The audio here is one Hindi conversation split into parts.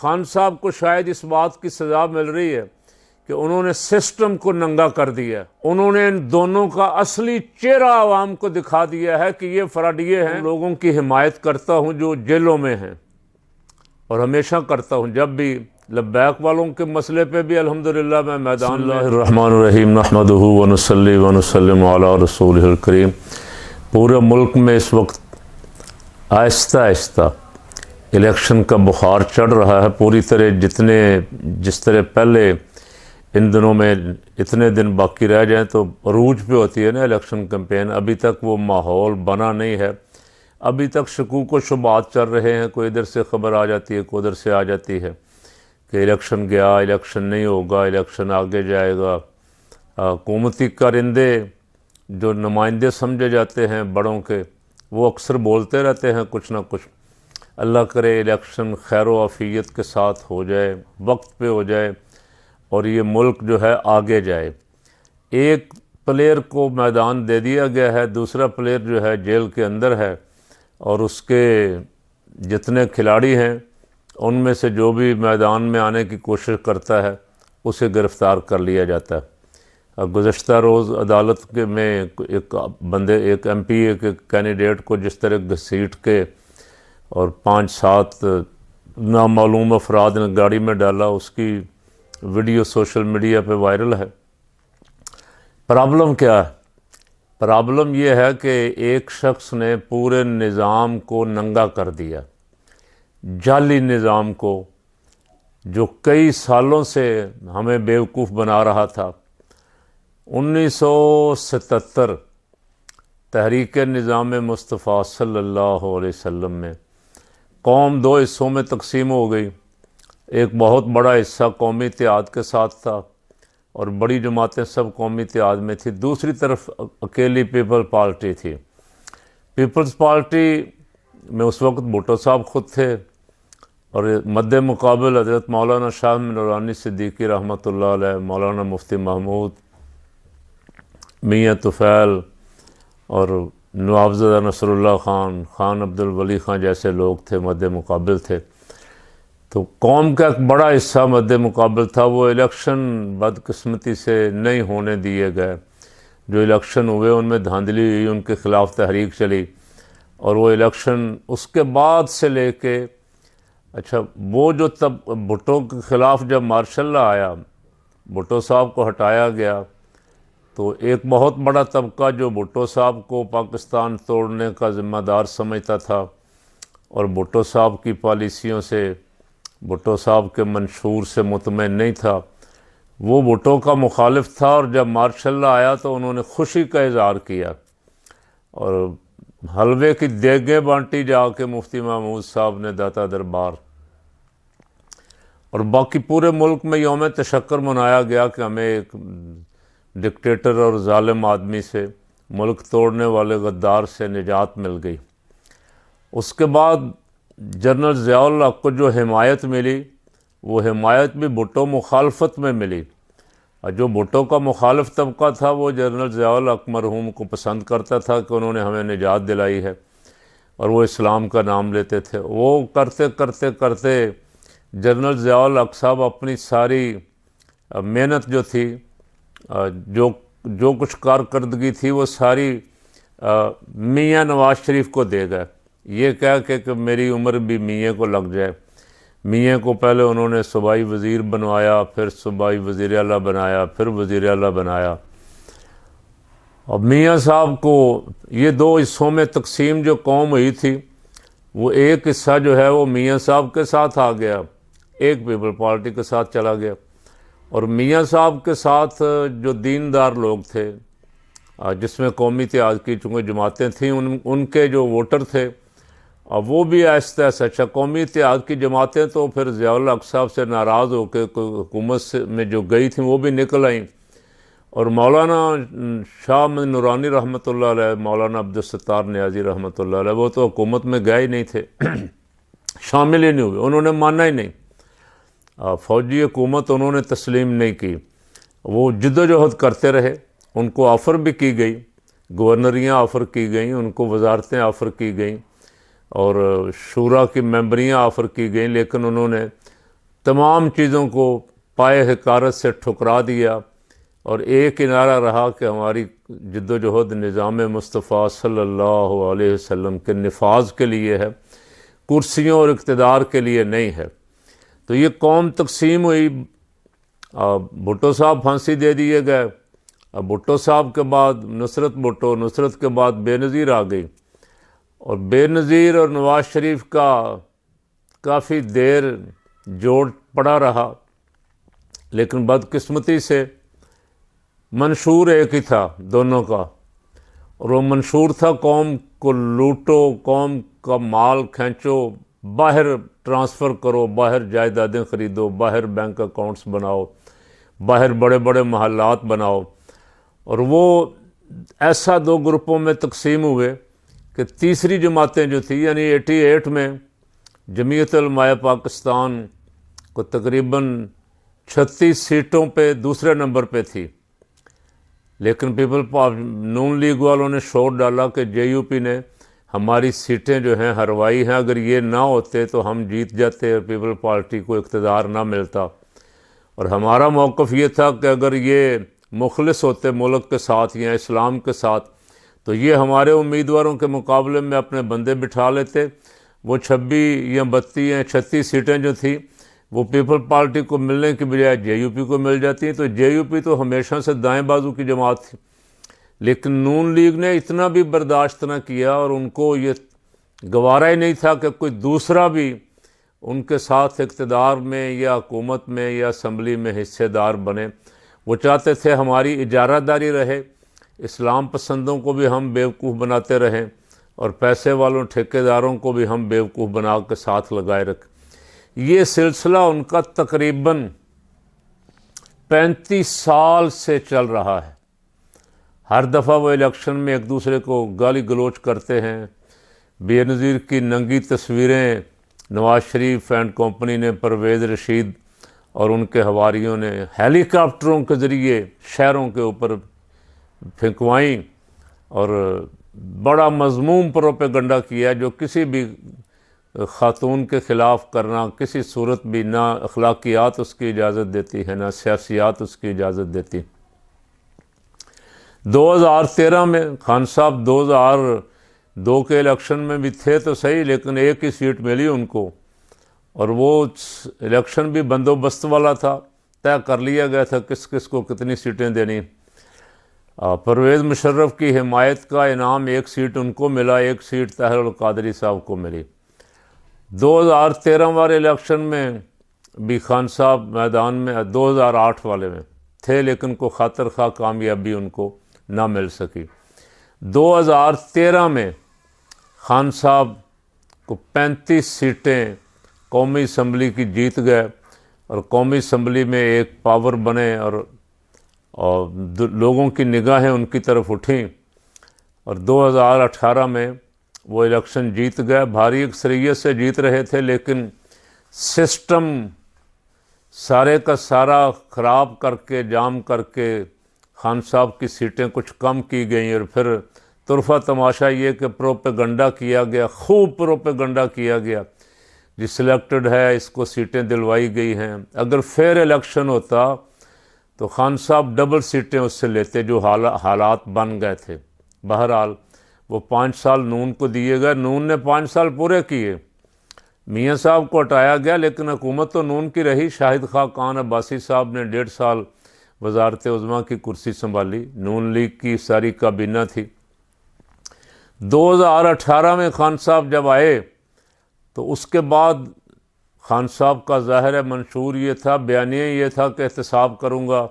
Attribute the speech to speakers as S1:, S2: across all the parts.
S1: खान साहब को शायद इस बात की सज़ा मिल रही है कि उन्होंने सिस्टम को नंगा कर दिया। उन्होंने इन दोनों का असली चेहरा आवाम को दिखा दिया है कि ये फ्रॉडिये हैं। लोगों की हिमायत करता हूँ जो जेलों में हैं, और हमेशा करता हूँ। जब भी लब्बैक वालों के मसले पे भी अल्हम्दुलिल्लाह मैं मैदान में। बिस्मिल्लाहिर्रहमानिर्रहीम नहमदुहु व नुसल्ली व नुसल्लिमु अला रसूलिहिल करीम। पूरे मुल्क में इस वक्त आहिस्ता आहिस्ता इलेक्शन का बुखार चढ़ रहा है पूरी तरह। जिस तरह पहले इन दिनों में इतने दिन बाकी रह जाएं तो अरूज पे होती है ना इलेक्शन कैंपेन, अभी तक वो माहौल बना नहीं है। अभी तक शकूक व शुबात चल रहे हैं, कोई इधर से ख़बर आ जाती है, कोई उधर से आ जाती है कि इलेक्शन गया, इलेक्शन नहीं होगा, इलेक्शन आगे जाएगा। हुकूमती कारिंदे जो नुमाइंदे समझे जाते हैं बड़ों के, वो अक्सर बोलते रहते हैं कुछ ना कुछ। अल्लाह करे इलेक्शन खैर व आफियत के साथ हो जाए, वक्त पे हो जाए और ये मुल्क जो है आगे जाए। एक प्लेयर को मैदान दे दिया गया है, दूसरा प्लेयर जो है जेल के अंदर है, और उसके जितने खिलाड़ी हैं उनमें से जो भी मैदान में आने की कोशिश करता है उसे गिरफ़्तार कर लिया जाता है। गुज़श्ता रोज़ अदालत के में एक MP के कैंडिडेट को जिस तरह घसीट के और 5-7 नामालूम अफराद ने गाड़ी में डाला, उसकी वीडियो सोशल मीडिया पे वायरल है। प्रॉब्लम क्या है? प्रॉब्लम यह है कि एक शख्स ने पूरे निज़ाम को नंगा कर दिया, जाली निज़ाम को, जो कई सालों से हमें बेवकूफ़ बना रहा था। 1977 तहरीक निज़ाम मुस्तफ़ा सल्लल्लाहु अलैहि वसल्लम में कौम 2 हिस्सों में तकसीम हो गई। एक बहुत बड़ा हिस्सा कौमी इत्तेहाद के साथ था और बड़ी जमातें सब कौमी इत्तेहाद में थी। दूसरी तरफ अकेली पीपल्स पार्टी थी। पीपल्स पार्टी में उस वक्त भुट्टो साहब ख़ुद थे और मद्दे मुकाबिल हज़रत मौलाना शाह नूरानी सिद्दीकी रहमतुल्लाह अलैह, मौलाना मुफ्ती महमूद, मियाँ तुफ़ैल और नवाबज़दा नसरुल्लाह ख़ान अब्दुल वली ख़ान जैसे लोग थे, मद्दे मुकाबिल थे। तो कौम का एक बड़ा हिस्सा मद्दे मुकाबिल था। वो इलेक्शन बदकिस्मती से नहीं होने दिए गए। जो इलेक्शन हुए उनमें धांधली हुई, उनके ख़िलाफ़ तहरीक चली, और वो इलेक्शन उसके बाद से लेके वो जो तब भुट्टो के ख़िलाफ़ जब मार्शल लॉ आया, भुट्टो साहब को हटाया गया, तो एक बहुत बड़ा तबका जो भुट्टो साहब को पाकिस्तान तोड़ने का ज़िम्मेदार समझता था और भुट्टो साहब की पॉलिसियों से, भुट्टो साहब के मंशूर से मुतमईन नहीं था, वो भुट्टो का मुखालिफ था। और जब मार्शल लॉ आया तो उन्होंने खुशी का इज़हार किया और हलवे की देगें बांटी जाके मुफ्ती महमूद साहब ने दाता दरबार, और बाकी पूरे मुल्क में यौम तशक्कुर मनाया गया कि हमें एक डिक्टेटर और जालिम आदमी से, मुल्क तोड़ने वाले गद्दार से निजात मिल गई। उसके बाद जनरल ज़ियाउल हक़ को जो हिमायत मिली, वो हिमायत भी भुट्टो मुखालफत में मिली। और जो भुट्टो का मुखालिफ तबका था वो जनरल ज़ियाउल हक़ मरहूम को पसंद करता था कि उन्होंने हमें निजात दिलाई है, और वो इस्लाम का नाम लेते थे। वो करते करते करते जनरल ज़ियाउल हक़ साहब अपनी सारी मेहनत जो थी, जो कुछ कारकर्दगी थी, वो सारी मियाँ नवाज़ शरीफ को दे गए, ये कह के कि मेरी उम्र भी मियाँ को लग जाए। मियाँ को पहले उन्होंने सूबाई वज़ीर बनवाया, फिर सूबाई वज़ीर आला बनाया, फिर वज़ीर आला बनाया। और मियाँ साहब को ये 2 हिस्सों में तकसीम जो कौम हुई थी, वो एक हिस्सा जो है वो मियाँ साहब के साथ आ गया, एक पीपल पार्टी के साथ चला गया। और मियाँ साहब के साथ जो दीनदार लोग थे, जिसमें कौमी इत्तेहाद की चूँकि जमातें थीं, उनके जो वोटर थे, अब वो भी आहिस्ता आहिस्ता, कौमी इत्तेहाद की जमातें तो फिर ज़ियाउल हक़ साहब से नाराज़ होकर हुकूमत में जो गई थी वो भी निकल आईं। और मौलाना शाह नूरानी रहमतुल्लाह अलैह, मौलाना अब्दुल सत्तार नियाज़ी रहमतुल्लाह अलैह, वो तो हुकूमत में गए ही नहीं थे, शामिल ही नहीं हुए, उन्होंने माना ही नहीं। फ़ौजी हुकूमत उन्होंने तस्लीम नहीं की। वो जद्दोजहद करते रहे, उनको ऑफ़र भी की गई, गवर्नरियाँ ऑफ़र की गई, उनको वजारतें ऑफ़र की गई और शूरा की मेंबरियाँ ऑफ़र की गई, लेकिन उन्होंने तमाम चीज़ों को पाए हकारत से ठुकरा दिया और एक ही नारा रहा कि हमारी जद्दोजहद निज़ाम मुस्तफ़ा सल्लल्लाहु अलैहि वसल्लम के नफाज के लिए है, कुर्सियों और इक़्तिदार के लिए नहीं है। तो ये कौम तकसीम हुई। भुट्टो साहब फांसी दे दिए गए। अब भुट्टो साहब के बाद नुसरत भुट्टो, नुसरत के बाद बेनज़ीर आ गई और बेनज़ीर और नवाज़ शरीफ का काफ़ी देर जोड़ पड़ा रहा, लेकिन बदकिस्मती से मंशूर एक ही था दोनों का, और वो मंशूर था कौम को लूटो, कौम का माल खींचो, बाहर ट्रांसफ़र करो, बाहर जायदादें ख़रीदो, बाहर बैंक अकाउंट्स बनाओ, बाहर बड़े बड़े महल्लात बनाओ। और वो ऐसा दो ग्रुपों में तकसीम हुए कि तीसरी जमातें जो थी, यानी 88 में जमीयत उलमाए पाकिस्तान को तकरीबन 36 सीटों पे दूसरे नंबर पे थी, लेकिन नून लीग वालों ने शोर डाला कि JUP ने हमारी सीटें जो हैं हरवाई हैं, अगर ये ना होते तो हम जीत जाते और पीपल पार्टी को इक़्तिदार ना मिलता। और हमारा मौक़िफ़ ये था कि अगर ये मुखलिस होते मुल्क के साथ या इस्लाम के साथ, तो ये हमारे उम्मीदवारों के मुकाबले में अपने बंदे बिठा लेते। वो 26 या 32 या 36 सीटें जो थी वो पीपल पार्टी को मिलने की बजाय JUP को मिल जाती। तो JUP तो हमेशा से दाएं बाजू की जमात थी, लेकिन नून लीग ने इतना भी बर्दाश्त न किया और उनको ये गवारा ही नहीं था कि कोई दूसरा भी उनके साथ इक़्तिदार में या हुकूमत में या असम्बली में हिस्सेदार बने। वो चाहते थे हमारी इजारादारी रहे, इस्लाम पसंदों को भी हम बेवकूफ़ बनाते रहें और पैसे वालों ठेकेदारों को भी हम बेवकूफ़ बना के साथ लगाए रखें। ये सिलसिला उनका तकरीबन 35 साल से चल रहा है। हर दफ़ा वो इलेक्शन में एक दूसरे को गाली गलोच करते हैं। बेनज़ीर की नंगी तस्वीरें नवाज़ शरीफ एंड कंपनी ने, परवेज़ रशीद और उनके हवारियों ने हेलीकॉप्टरों के ज़रिए शहरों के ऊपर फेंकवाई और बड़ा मज़मूम प्रोपेगंडा किया, जो किसी भी ख़ातून के ख़िलाफ़ करना किसी सूरत भी ना अखलाकियात उसकी इजाज़त देती है, ना सियासियात उसकी इजाज़त देती। 2013 में खान साहब 2002 के इलेक्शन में भी थे तो सही, लेकिन एक ही सीट मिली उनको, और वो इलेक्शन भी बंदोबस्त वाला था, तय कर लिया गया था किस किस को कितनी सीटें देनी। परवेज़ मुशर्रफ की हिमायत का इनाम एक सीट उनको मिला, एक सीट ताहिर अल कादरी साहब को मिली। 2013 वाले इलेक्शन में भी खान साहब मैदान में 2008 वाले में थे, लेकिन को खातर खा कामयाबी उनको ना मिल सकी। 2013 में खान साहब को 35 सीटें कौमी असम्बली की जीत गए और कौमी असम्बली में एक पावर बने और लोगों की निगाहें उनकी तरफ उठीं और 2018 में वो इलेक्शन जीत गए। भारी अक्सरियत से जीत रहे थे, लेकिन सिस्टम सारे का सारा ख़राब करके, जाम करके खान साहब की सीटें कुछ कम की गई और फिर तुरफा तमाशा ये कि प्रोपेगंडा किया गया, खूब प्रोपेगंडा किया कि जी सिलेक्टेड है, इसको सीटें दिलवाई गई हैं। अगर फेयर इलेक्शन होता तो खान साहब डबल सीटें उससे लेते, जो हालात बन गए थे। बहरहाल वो 5 साल नून को दिए गए, नून ने 5 साल पूरे किए, मियाँ साहब को हटाया गया, लेकिन हुकूमत तो नून की रही। शाहिद खान अब्बासी साहब ने 1.5 साल वज़ारत उज़्मा की कुर्सी संभाली, नून लीग की सारी काबीना थी। 2018 में खान साहब जब आए तो उसके बाद खान साहब का ज़ाहिर है मंशूर ये था, बयानिया ये था कि एहतसाब करूँगा,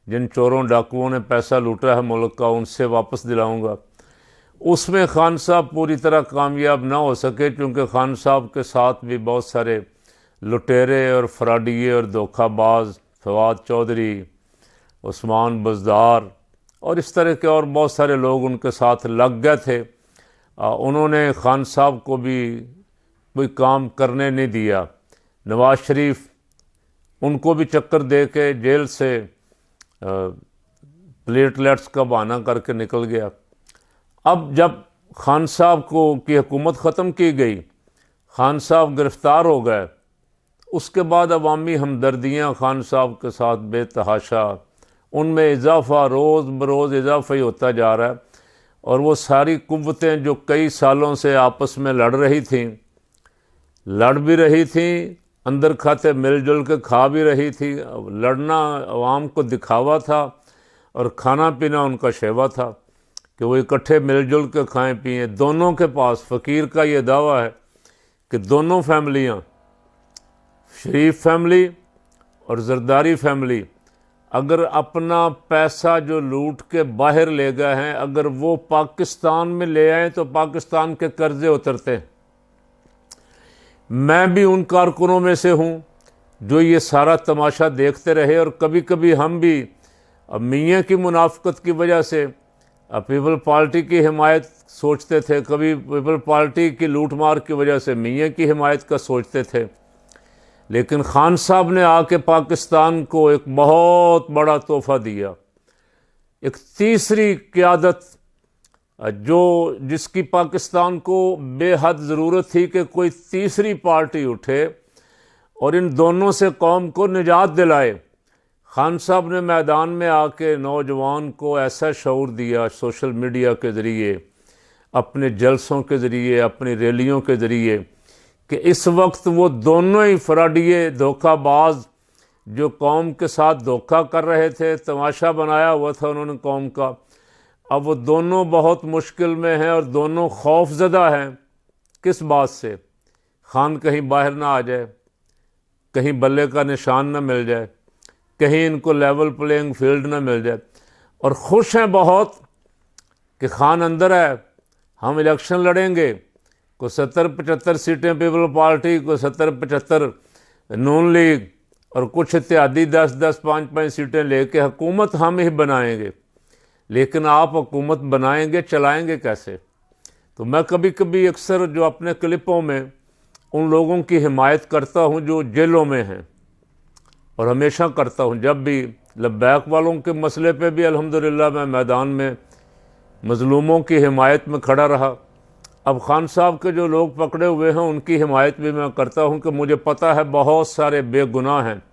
S1: जिन चोरों डाकुओं ने पैसा लूटा है मुल्क का उनसे वापस दिलाऊँगा। उसमें खान साहब पूरी तरह कामयाब ना हो सके, क्योंकि खान साहब के साथ भी बहुत सारे लुटेरे और फ्राडिये और धोखाबाज, फवाद चौधरी, उस्मान बज़दार और इस तरह के और बहुत सारे लोग उनके साथ लग गए थे। उन्होंने खान साहब को भी कोई काम करने नहीं दिया। नवाज़ शरीफ उनको भी चक्कर दे के जेल से प्लेटलेट्स का बहाना करके निकल गया। अब जब खान साहब की हुकूमत ख़त्म की गई, खान साहब गिरफ़्तार हो गए, उसके बाद अवामी हमदर्दियाँ खान साहब के साथ बेतहाशा, उनमें इजाफ़ा रोज़ बरोज़ इजाफ़ा ही होता जा रहा है। और वो सारी कुव्वतें जो कई सालों से आपस में लड़ भी रही थी, अंदर खाते मिलजुल के खा भी रही थी। लड़ना अवाम को दिखावा था और खाना पीना उनका शेवा था कि वो इकट्ठे मिलजुल के खाएं पिएं। दोनों के पास, फ़कीर का ये दावा है कि दोनों फैमिलियाँ, शरीफ फैमिली और जरदारी फैमिली, अगर अपना पैसा जो लूट के बाहर ले गए हैं, अगर वो पाकिस्तान में ले आए तो पाकिस्तान के कर्जे उतरते। मैं भी उन कारकुनों में से हूँ जो ये सारा तमाशा देखते रहे, और कभी कभी हम भी मियाँ की मुनाफकत की वजह से पीपल पार्टी की हिमायत सोचते थे, कभी पीपल पार्टी की लूट मार की वजह से मियाँ की हिमायत का सोचते थे। लेकिन खान साहब ने आके पाकिस्तान को एक बहुत बड़ा तोहफा दिया, एक तीसरी क़यादत जिसकी पाकिस्तान को बेहद ज़रूरत थी कि कोई तीसरी पार्टी उठे और इन दोनों से कौम को निजात दिलाए। खान साहब ने मैदान में आके नौजवान को ऐसा शऊर दिया, सोशल मीडिया के ज़रिए, अपने जलसों के ज़रिए, अपनी रैलियों के ज़रिए, कि इस वक्त वो दोनों ही फराडिये धोखाबाज जो कौम के साथ धोखा कर रहे थे, तमाशा बनाया हुआ था उन्होंने कौम का, अब वो दोनों बहुत मुश्किल में हैं और दोनों खौफज़दा हैं। किस बात से? खान कहीं बाहर ना आ जाए, कहीं बल्ले का निशान ना मिल जाए, कहीं इनको लेवल प्लेइंग फील्ड ना मिल जाए, और खुश हैं बहुत कि खान अंदर है, हम इलेक्शन लड़ेंगे, को 70-75 सीटें पीपल पार्टी को, 70-75 नून लीग, और कुछ इत्यादि 10-10 5-5 सीटें लेके हुकूमत हम ही बनाएंगे। लेकिन आप हुकूमत बनाएंगे, चलाएंगे कैसे? तो मैं कभी कभी अक्सर जो अपने क्लिपों में उन लोगों की हिमायत करता हूं जो जेलों में हैं, और हमेशा करता हूं। जब भी लब्बैक वालों के मसले पे भी अल्हम्दुलिल्लाह मैं मैदान में मज़लूमों की हिमायत में खड़ा रहा। अब खान साहब के जो लोग पकड़े हुए हैं उनकी हिमायत भी मैं करता हूं कि मुझे पता है बहुत सारे बेगुनाह हैं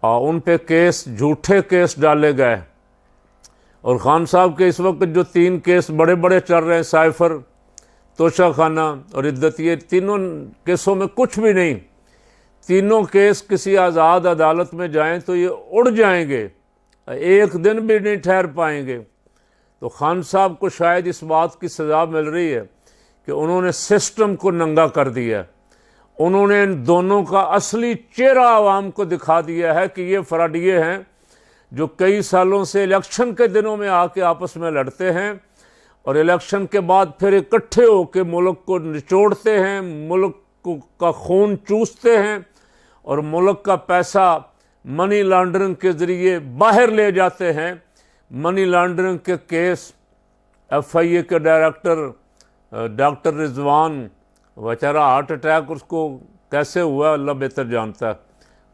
S1: और उन पे केस, झूठे केस डाले गए। और खान साहब के इस वक्त जो 3 केस बड़े बड़े चल रहे हैं, साइफर, तोशा खाना और इद्दत, ये तीनों केसों में कुछ भी नहीं। तीनों केस किसी आज़ाद अदालत में जाएं तो ये उड़ जाएंगे, एक दिन भी नहीं ठहर पाएंगे। तो खान साहब को शायद इस बात की सज़ा मिल रही है कि उन्होंने सिस्टम को नंगा कर दिया। उन्होंने इन दोनों का असली चेहरा आवाम को दिखा दिया है कि ये फराडिये हैं जो कई सालों से इलेक्शन के दिनों में आके आपस में लड़ते हैं और इलेक्शन के बाद फिर इकट्ठे होकर मुल्क को निचोड़ते हैं, मुल्क का खून चूसते हैं और मुल्क का पैसा मनी लॉन्ड्रिंग के ज़रिए बाहर ले जाते हैं। मनी लॉन्ड्रिंग के केस, FIA के डायरेक्टर डॉक्टर रिजवान, बेचारा हार्ट अटैक उसको कैसे हुआ अल्लाह बेहतर जानता है,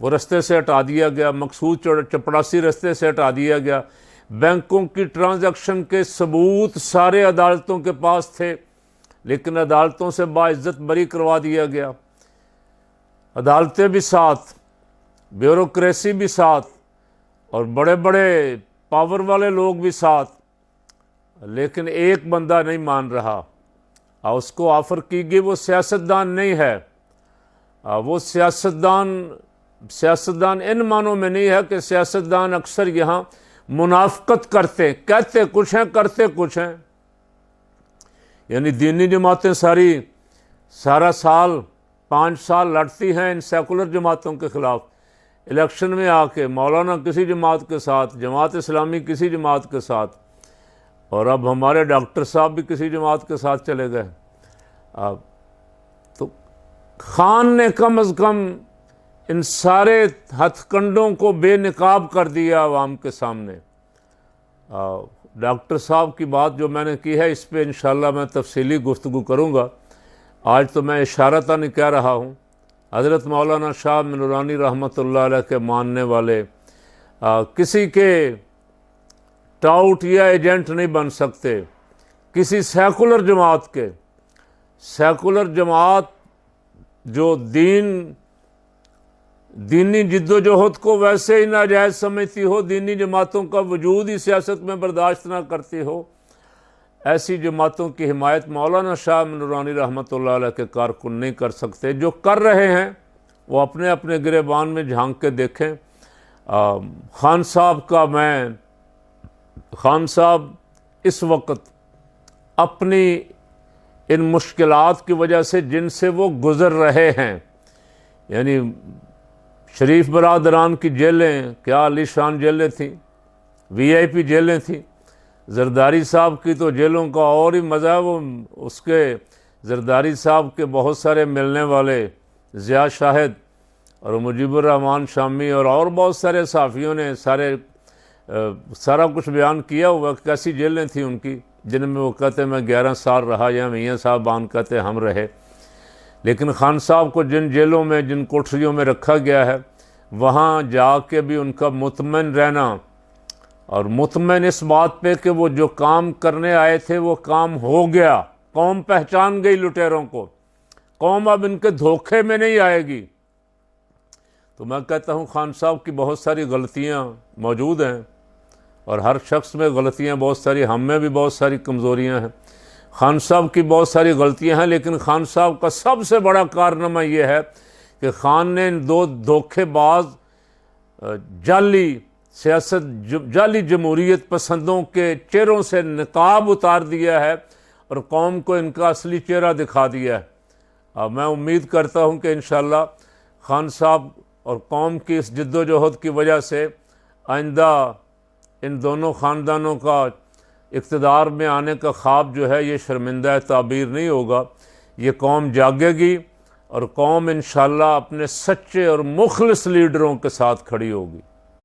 S1: वो रास्ते से हटा दिया गया, मकसूद चपड़ासी रास्ते से हटा दिया गया। बैंकों की ट्रांजैक्शन के सबूत सारे अदालतों के पास थे, लेकिन अदालतों से बाइज्जत बरी करवा दिया गया। अदालतें भी साथ, ब्यूरोक्रेसी भी साथ, और बड़े बड़े पावर वाले लोग भी साथ, लेकिन एक बंदा नहीं मान रहा। और उसको ऑफ़र की गई, वो सियासतदान नहीं है। वो सियासतदान इन मानों में नहीं है कि सियासतदान अक्सर यहाँ मुनाफकत करते, कहते कुछ हैं करते कुछ हैं। यानी दीनी जमातें सारा साल 5 साल लड़ती हैं इन सेकुलर जमातों के ख़िलाफ़, इलेक्शन में आके मौलाना किसी जमात के साथ, जमात इस्लामी किसी जमात के साथ, और अब हमारे डॉक्टर साहब भी किसी जमात के साथ चले गए। तो खान ने कम अज़ कम इन सारे हथकंडों को बेनकाब कर दिया आवाम के सामने। डॉक्टर साहब की बात जो मैंने की है, इस पे इंशाअल्लाह मैं तफसीली गुफ्तगू करूँगा। आज तो मैं इशारतन कह रहा हूँ। हज़रत मौलाना शाह नूरानी रहमतुल्लाह अलैह के मानने वाले किसी के टाउट या एजेंट नहीं बन सकते, किसी सेकुलर जमात के। सेकुलर जमात जो दीन दीनी जिद्दोजहद को वैसे ही नाजायज़ समझती हो, दीनी जमातों का वजूद ही सियासत में बर्दाश्त ना करती हो, ऐसी जमातों की हिमायत मौलाना शाह नूरानी रहमतुल्लाह अलैह के कारकुन नहीं कर सकते। जो कर रहे हैं वो अपने अपने गिरेबान में झांक के देखें। खान साहब इस वक्त अपनी इन मुश्किलात की वजह से जिनसे वो गुज़र रहे हैं, यानी शरीफ बरादरान की जेलें क्या आलीशान जेलें थीं, VIP जेलें थीं। जरदारी साहब की तो जेलों का और ही मज़ा है। वो उसके जरदारी साहब के बहुत सारे मिलने वाले ज़िया शाहिद और मुजीबुर रहमान शामी और बहुत सारे सहाफ़ियों ने सारा कुछ बयान किया हुआ कैसी जेलें थी उनकी, जिनमें वो कहते मैं 11 साल रहा, या मियाँ साहब बान कहते हम रहे। लेकिन खान साहब को जिन जेलों में, जिन कोठरियों में रखा गया है, वहाँ जाके भी उनका मुतमइन रहना और मुतमइन इस बात पे कि वो जो काम करने आए थे वो काम हो गया, कौम पहचान गई लुटेरों को, कौम अब इनके धोखे में नहीं आएगी। तो मैं कहता हूँ खान साहब की बहुत सारी गलतियाँ मौजूद हैं और हर शख्स में गलतियाँ बहुत सारी, हम में भी बहुत सारी कमज़ोरियाँ हैं। खान साहब की बहुत सारी गलतियाँ हैं, लेकिन खान साहब का सबसे बड़ा कारनामा ये है कि खान ने इन दो धोखेबाज जाली सियासत, जाली जमहूरियत पसंदों के चेहरों से निकाब उतार दिया है और कौम को इनका असली चेहरा दिखा दिया है। अब मैं उम्मीद करता हूँ कि इंशाअल्लाह खान साहब और कौम की इस जद्दोजहद की वजह से आइंदा इन दोनों ख़ानदानों का इक़्तिदार में आने का ख्वाब जो है ये शर्मिंदा ताबीर नहीं होगा। ये कौम जागेगी और कौम इंशाअल्लाह अपने सच्चे और मुखलिस लीडरों के साथ खड़ी होगी।